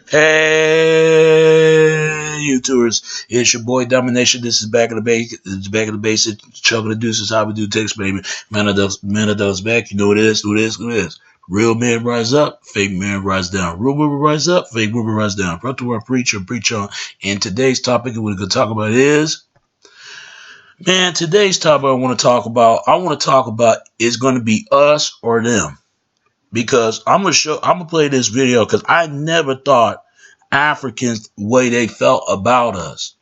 Hey, YouTubers, it's your boy Domination. This is Back of the Base. It's Back of the Basic. Chuck of the Deuces. How we do text, baby. Man of those back. You know what it is. Who it is. Who it is. Real men rise up. Fake men rise down. Real women rise up. Fake women rise down. Brought to our preacher, preach on. And today's topic we're going to talk about is, man, today's topic I want to talk about is going to be us or them. Because I'm gonna play this video because I never thought Africans the way they felt about us.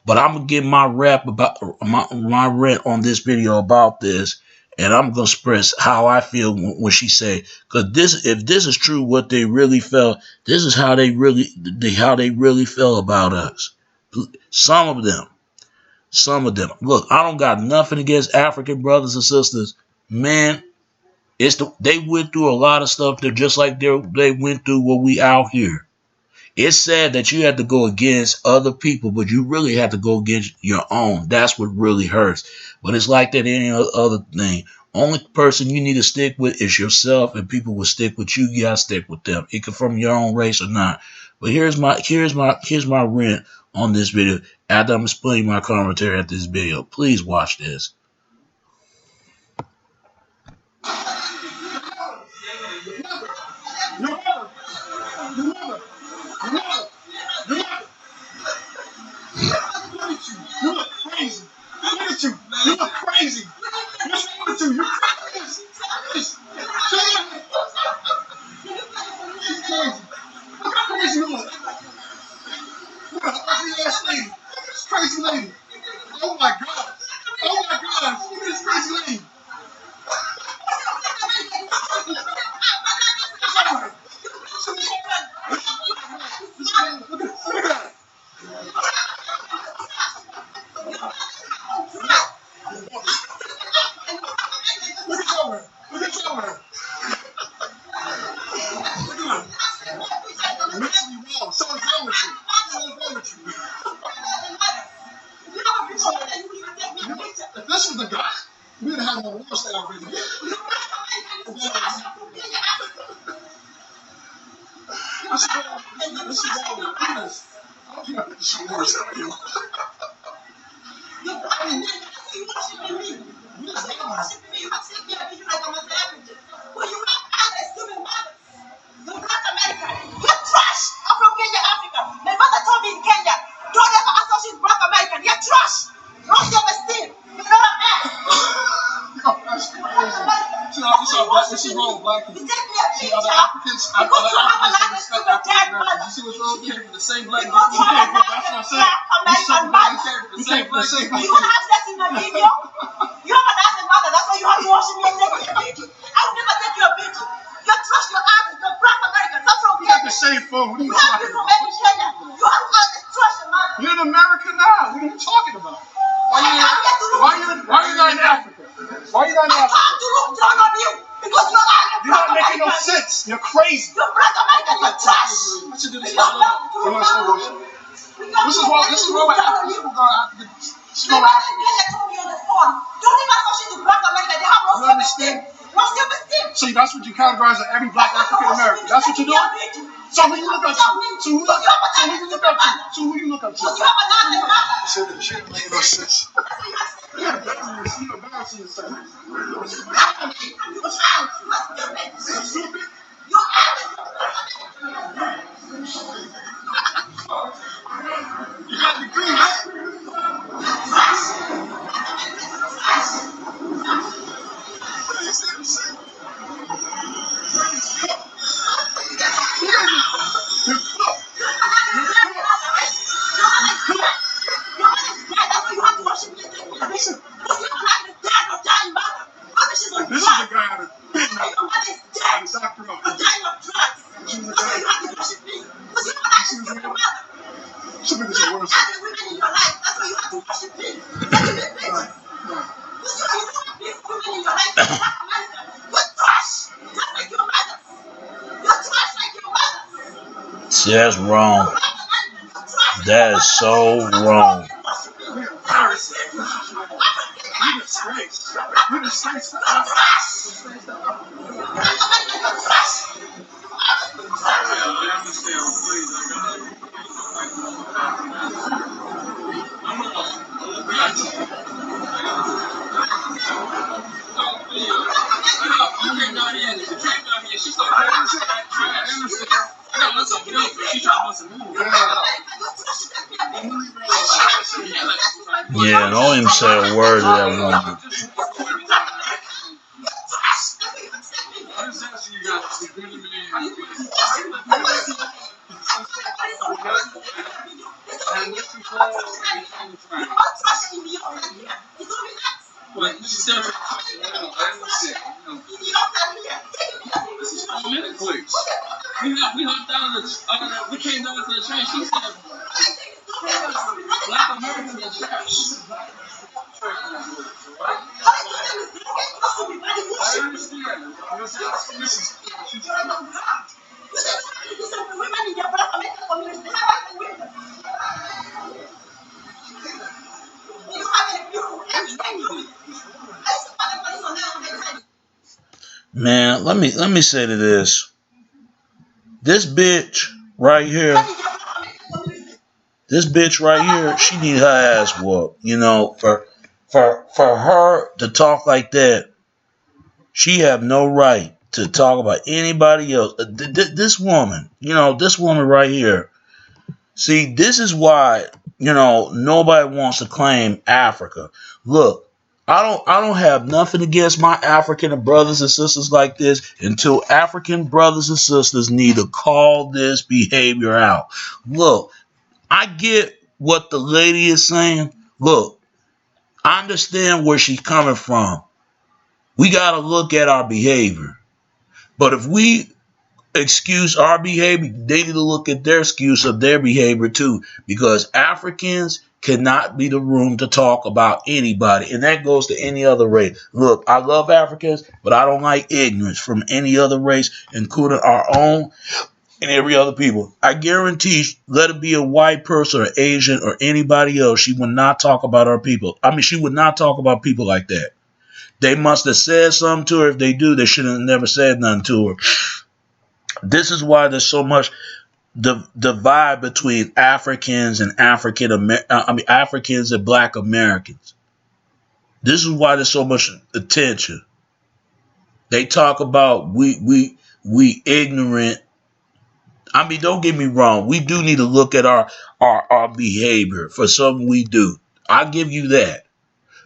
But I'm gonna give my rap about my rant on this video about this, and I'm gonna express how I feel when she say, because if this is true, what they really felt, this is how they really feel about us. Some of them. Look, I don't got nothing against African brothers and sisters, man. They went through a lot of stuff. They're just like they went through what we out here. It's sad that you have to go against other people, but you really have to go against your own. That's what really hurts. But it's like that any other thing. Only person you need to stick with is yourself, and people will stick with you. You gotta stick with them. It can from your own race or not. But here's my rant on this video. After I'm explaining my commentary at this video, please watch this. You look crazy. Look at you. You look crazy. What's wrong with you? You're crazy. She's crazy. Look how crazy you look. Look at her ugly ass lady. This crazy lady. Oh my god. Oh my god. Look at this crazy lady. Look at that. Look at her. Look at her. Look at her. Mentally wrong. Something's wrong with you. Something's wrong with you. If this was the guy, we would have had a war style already. This is all. Look at this. I don't care if this is war style here. This is wrong with black people. See, other Africans don't respect African Americans. You see what's wrong with you? The same black people. That's what I'm saying. The same black people. You have sex in a video? You have an ass and mother. That's why you have to wash me and take me a video. I will never take you a video. You're trash, your ass is the black Americans. I'm from Kenya. You got the same phone. What are you have talking people about? in Kenya. You have this trash and mother. You're in America now. What are you talking about? Why are you not in Africa? Why are you not in I Africa? have to look down on you because you're You're not making no sense. You're crazy. You're black American. You're trash. I should do this all over. This is why people go after the slow Africans. You understand? So that's what you categorize as every black African American. That's what you're doing? So who you look up to? So who you look up to? So who you look up to? She didn't make no sense. You're embarrassing yourself. Stupid. You got a degree, right? What is that? This is a guy out of midnight. Doctor She was a guy. She was a worse. See, that's wrong. That is so wrong. Yeah, don't even say a word to that woman. Man, let me say to this. This bitch right here, she need her ass whooped. You know, for her to talk like that, she have no right to talk about anybody else. This woman, this woman right here. See, this is why, nobody wants to claim Africa. Look, I don't have nothing against my African brothers and sisters like this until African brothers and sisters need to call this behavior out. Look, I get what the lady is saying. Look, I understand where she's coming from. We got to look at our behavior. But if we excuse our behavior, they need to look at their excuse of their behavior too, because Africans cannot be the room to talk about anybody, and that goes to any other race. Look, I love Africans, but I don't like ignorance from any other race, including our own and every other people. I guarantee, let it be a white person or Asian or anybody else, she would not talk about our people. I mean, she would not talk about people like that. They must have said something to her. If they do, they should have never said nothing to her. This is why there's so much divide between Africans and Africans and Black Americans. This is why there's so much attention. They talk about we ignorant. I mean, don't get me wrong. We do need to look at our behavior for something we do. I'll give you that.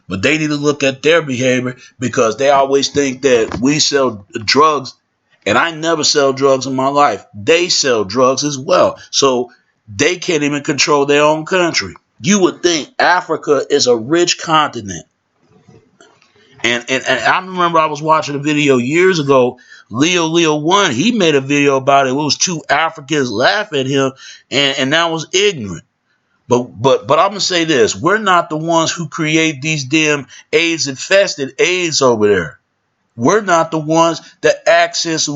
But they need to look at their behavior, because they always think that we sell drugs. And I never sell drugs in my life. They sell drugs as well. So they can't even control their own country. You would think Africa is a rich continent. And I remember I was watching a video years ago. Leo 1, he made a video about it. It was two Africans laughing at him, and that was ignorant. But I'm gonna say this: we're not the ones who create these damn AIDS-infested AIDS over there. We're not the ones that access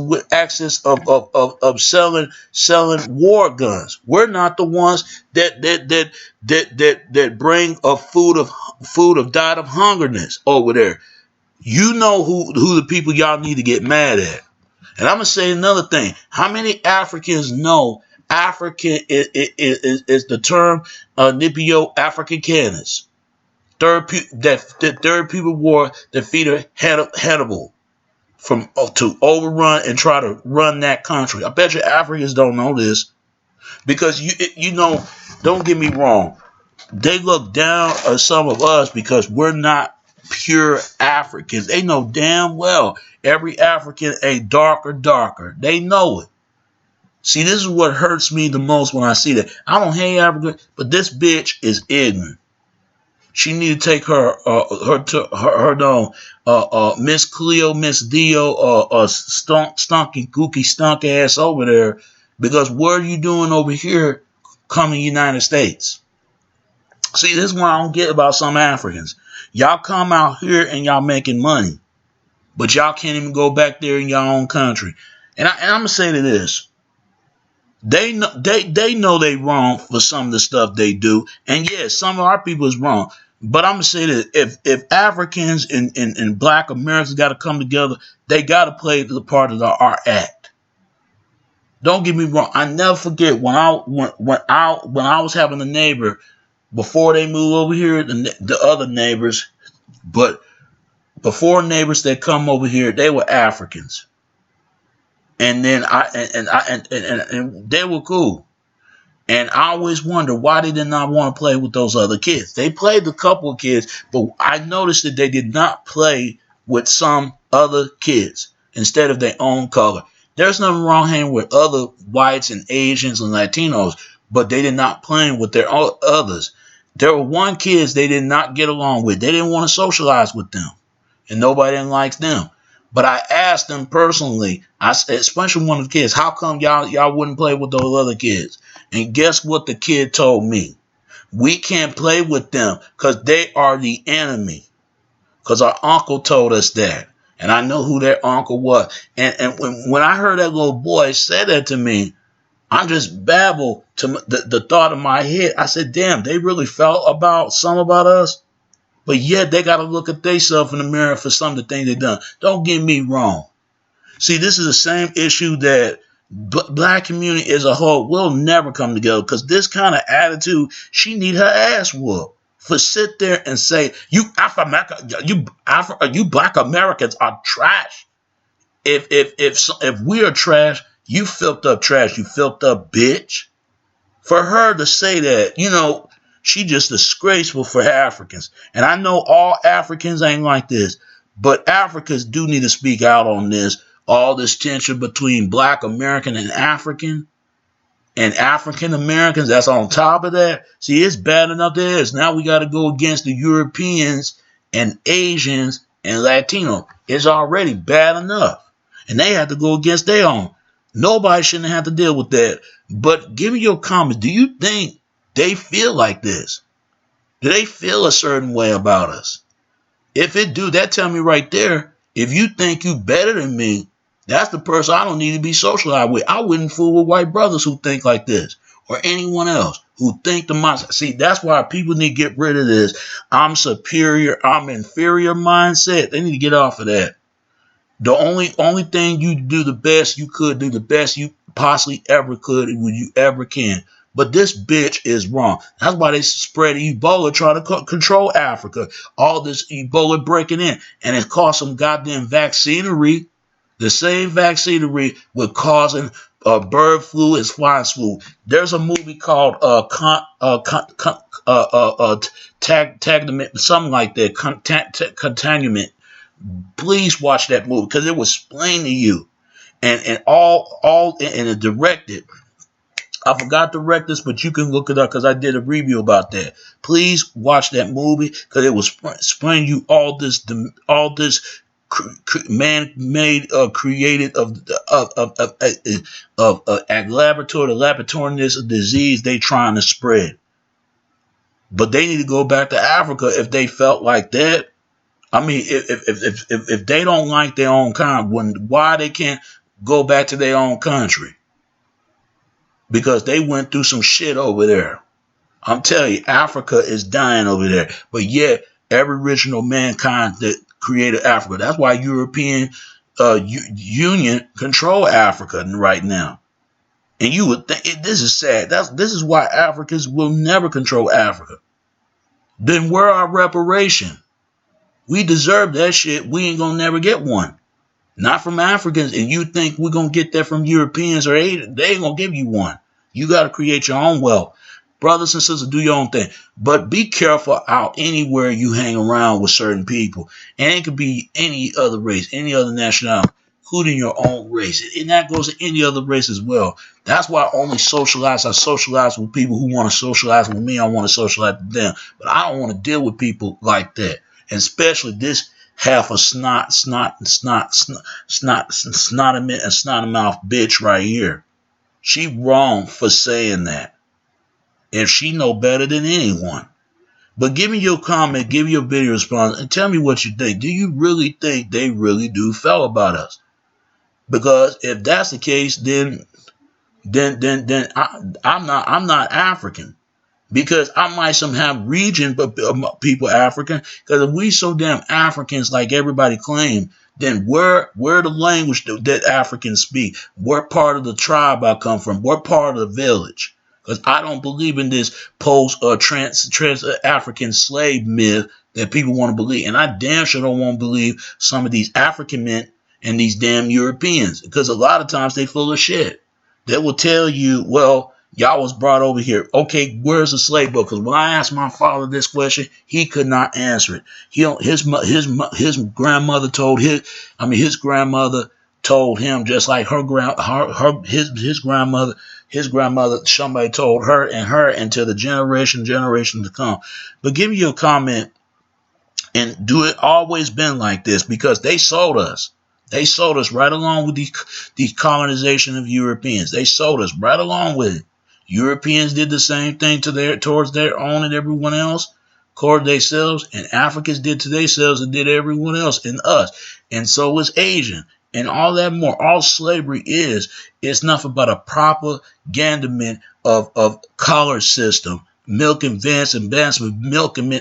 of selling war guns. We're not the ones that bring a food of died of hungerness over there. You know who the people y'all need to get mad at. And I'm gonna say another thing. How many Africans know African is the term Nipio Africanus? Third people war defeated Hannibal to overrun and try to run that country. I bet you Africans don't know this, because you know, don't get me wrong, they look down on some of us because we're not pure Africans. They know damn well every African ain't darker. They know it. See, this is what hurts me the most when I see that. I don't hate Africa, but this bitch is ignorant. She need to take her Miss Cleo, Miss Dio, stunky, gooky, stunk ass over there, because what are you doing over here coming United States? See, this is what I don't get about some Africans. Y'all come out here and y'all making money, but y'all can't even go back there in your own country. And I'm gonna say to this. They know they wrong for some of the stuff they do, and yes, some of our people is wrong. But I'm gonna say that if Africans and Black Americans got to come together, they got to play the part of our act. Don't get me wrong. I never forget when I was having a neighbor before they moved over here. The other neighbors, but before neighbors that come over here, they were Africans, and then and they were cool. And I always wonder why they did not want to play with those other kids. They played a couple of kids, but I noticed that they did not play with some other kids instead of their own color. There's nothing wrong hanging with other whites and Asians and Latinos, but they did not play with their others. There were one kids they did not get along with. They didn't want to socialize with them, and nobody likes them. But I asked them personally, especially one of the kids, how come y'all wouldn't play with those other kids? And guess what the kid told me? We can't play with them because they are the enemy. Because our uncle told us that. And I know who their uncle was. And when I heard that little boy say that to me, I'm just babbled to the thought in my head. I said, damn, they really felt about us. But yet they got to look at themselves in the mirror for some of the things they done. Don't get me wrong. See, this is the same issue that black community as a whole will never come together because this kind of attitude, she need her ass whooped for sit there and say, you black Americans are trash. If we are trash, you filled up trash, you filled up bitch. For her to say that, she just disgraceful for Africans. And I know all Africans ain't like this, but Africans do need to speak out on this. All this tension between black American and African Americans, that's on top of that. See, it's bad enough there is. Now we got to go against the Europeans and Asians and Latino. It's already bad enough. And they have to go against their own. Nobody shouldn't have to deal with that. But give me your comments. Do you think they feel like this? Do they feel a certain way about us? If it do, that tell me right there, if you think you better than me, that's the person I don't need to be socialized with. I wouldn't fool with white brothers who think like this or anyone else who think the mindset. See, that's why people need to get rid of this. I'm superior, I'm inferior mindset. They need to get off of that. The only thing you do the best you could do, the best you possibly ever could, when you ever can. But this bitch is wrong. That's why they spread Ebola trying to control Africa. All this Ebola breaking in. And it caused some goddamn vaccinery. The same vaccinery with causing bird flu and swine flu. There's a movie called something like that, Containment. Please watch that movie because it will explain to you. And it directed. I forgot to direct this, but you can look it up because I did a review about that. Please watch that movie because it will explain you all this man-made, created of laboratoriness of disease they trying to spread. But they need to go back to Africa if they felt like that. I mean, if they don't like their own kind, why they can't go back to their own country? Because they went through some shit over there. I'm telling you, Africa is dying over there. But yet, every original mankind that created Africa. That's why European Union control Africa right now. And you would think, this is sad. This is why Africans will never control Africa. Then where are reparation? We deserve that shit. We ain't gonna never get one. Not from Africans. And you think we're gonna get that from Europeans or Asians? They ain't gonna give you one. You gotta create your own wealth. Brothers and sisters, do your own thing. But be careful out anywhere you hang around with certain people. And it could be any other race, any other nationality, including your own race. And that goes to any other race as well. That's why I only socialize with people who want to socialize with me. I want to socialize with them. But I don't want to deal with people like that. And especially this half of snot mouth bitch right here. She wrong for saying that. If she know better than anyone. But give me your comment, give me your video response, and tell me what you think. Do you really think they really do feel about us? Because if that's the case, then I'm not African. Because I might somehow have region, but people African. Because if we so damn Africans like everybody claim, then where the language that Africans speak? What part of the tribe I come from? What part of the village? Because I don't believe in this post trans African slave myth that people want to believe, and I damn sure don't want to believe some of these African men and these damn Europeans, because a lot of times they full of shit. They will tell you, well, y'all was brought over here. Okay, where's the slave book? Because when I asked my father this question, he could not answer it. His grandmother told his grandmother told him, just like his grandmother, somebody told her until the generation to come. But give me your comment, and do it always been like this? Because they sold us. They sold us right along with the colonization of Europeans. They sold us right along with it. Europeans did the same thing towards their own and everyone else, toward themselves, and Africans did to themselves and did everyone else and us. And so was Asian. And all that more. All slavery is nothing but a propagandament of color system. Advancement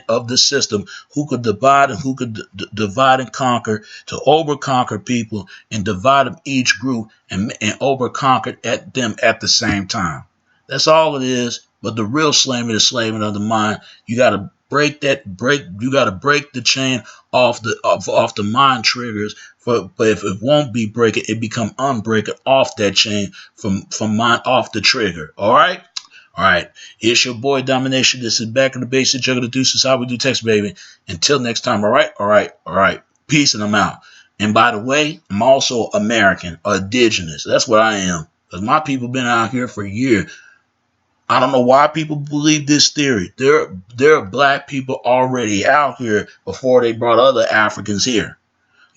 of the system, who could divide and who could divide and conquer, to overconquer people and divide them each group and overconquer at them at the same time. That's all it is. But the real slavery is slavery of the mind. You got to break the chain off the mind triggers. But if it won't be breaking, it become unbreaking off that chain from mind off the trigger. All right. All right, it's your boy Domination. This is Back in the Basic. Juggle the Deuces. How we do text, baby. Until next time. All right. Peace, and I'm out. And by the way, I'm also American, indigenous. That's what I am. Because my people been out here for years. I don't know why people believe this theory. There are black people already out here before they brought other Africans here.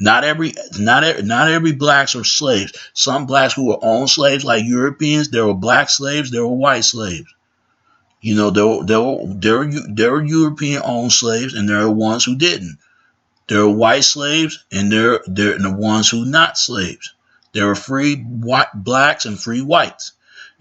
Not every blacks are slaves. Some blacks who were owned slaves, like Europeans, there were black slaves, there were white slaves. You know, there were European owned slaves, and there are ones who didn't. There are white slaves, and there are the ones who not slaves. There were free white blacks and free whites,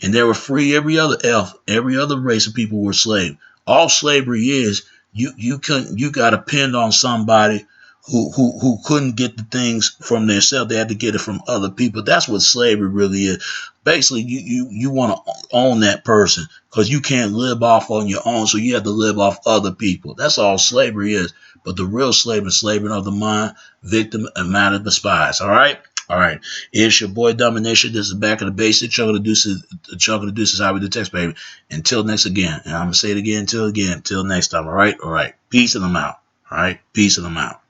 and there were free every other race of people were slave. All slavery is you got to depend on somebody who couldn't get the things from themselves. They had to get it from other people. That's what slavery really is. Basically, you want to own that person because you can't live off on your own, so you have to live off other people. That's all slavery is. But the real slavery is slavery of the mind, victim, and matter despised. All right. It's your boy Domination. This is Back of the Basic. Chunk of the Deuces. How we do text, baby. Until next again. And I'm gonna say it again. Until next time. All right. Peace, and I'm out. All right. Peace, and I'm out.